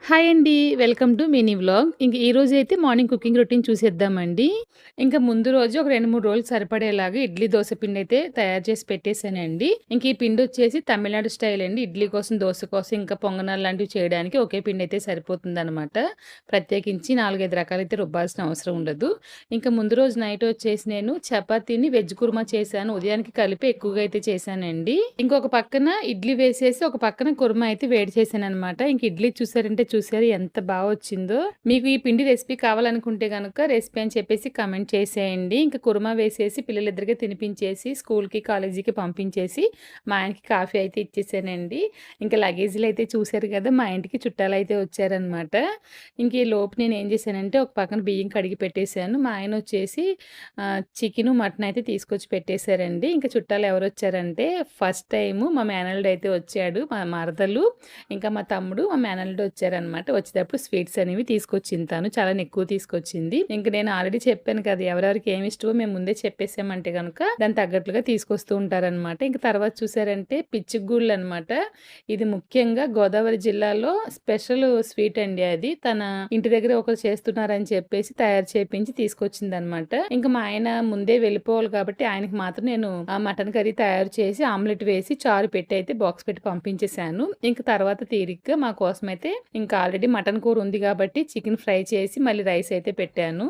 Hi అండి. Welcome to mini vlog. ఇంక ఈరోజైతే మార్నింగ్ కుకింగ్ రొటీన్ చూసేద్దామండి. ఇంక ముందు రోజు ఒక 2, 3 రోజులు సరిపడేలాగా ఇడ్లీ, దోస పిండైతే తయారు చేసి పెట్టేసానండి. ఇంక ఈ పిండొచ్చేసి తమిళనాడు స్టైల్ అండి. ఇడ్లీ కోసం, దోస కోసం, ఇంకా పొంగనాలు లాంటివి చేయడానికి ఒకే పిండైతే సరిపోతుందనమాట. ప్రత్యేకించి 4, 5 రకాలైతే రుబ్బాల్సిన అవసరం ఉండదు. ఇంక ముందు రోజు నైట్ వచ్చేసి నేను చపాతీని వెజ్ కుర్మా చేశాను. ఉదయానికి కలిపి ఎక్కువగా అయితే చేశానండి. ఇంకొక పక్కన ఇడ్లీ వేసేసి, ఒక పక్కన కుర్మా అయితే వేడి చేశాననమాట. ఇంక ఇడ్లీ చూసారు ఎంత బాగా వచ్చిందో. మీకు ఈ పిండి రెసిపీ కావాలనుకుంటే గనుక రెసిపీ అని చెప్పేసి కమెంట్ చేసేయండి. ఇంక కుర్మా వేసేసి పిల్లలిద్దరికి తినిపించేసి స్కూల్‌కి, కాలేజీకి పంపించేసి మా ఆయనకి కాఫీ అయితే ఇచ్చేసానండి. ఇంక లగేజ్‌లు అయితే చూసారు కదా! మా ఇంటికి చుట్టాలయితే వచ్చారనమాట. ఇంక ఈ లోపు నేనేం చేశానంటే ఒక పక్కన బియ్యం కడిగి పెట్టేసాను. మా ఆయన వచ్చేసి చికెను, మటన్ అయితే తీసుకొచ్చి పెట్టేసారండి. ఇంక చుట్టాలు ఎవరొచ్చారంటే ఫస్ట్ టైము మా మేనల్లుడు అయితే వచ్చాడు. మా మరదలు, ఇంకా మా తమ్ముడు, మా మేనల్లుడు వచ్చారనమాట. వచ్చేటప్పుడు స్వీట్స్ అనేవి తీసుకొచ్చింది తను. చాలానే ఎక్కువ తీసుకొచ్చింది. ఇంక నేను ఆల్రెడీ చెప్పాను కదా! ఎవరెవరికి ఏమి ఇష్టమో మేము ముందే చెప్పేసామంటే గనుక దానికి తగ్గట్లుగా తీసుకొస్తూ ఉంటారనమాట. ఇంక తర్వాత చూసారంటే పిచ్చిగూళ్ళనమాట. ఇది ముఖ్యంగా గోదావరి జిల్లాలో స్పెషల్ స్వీట్ అండి అది. తన ఇంటి దగ్గర ఒకరు చేస్తున్నారని చెప్పేసి తయారు చేపించి తీసుకొచ్చిందనమాట. ఇంక మా ఆయన ముందే వెళ్ళిపోవాలి కాబట్టి ఆయనకి మాత్రం నేను మటన్ కర్రీ తయారు చేసి ఆమ్లెట్ వేసి చారు పెట్టి అయితే బాక్స్ పెట్టి పంపించేశాను. ఇంక తర్వాత తీరిగ్గా మా కోసమైతే ఇంకా ఆల్రెడీ మటన్ కూర ఉంది కాబట్టి చికెన్ ఫ్రై చేసి మళ్ళీ రైస్ అయితే పెట్టాను.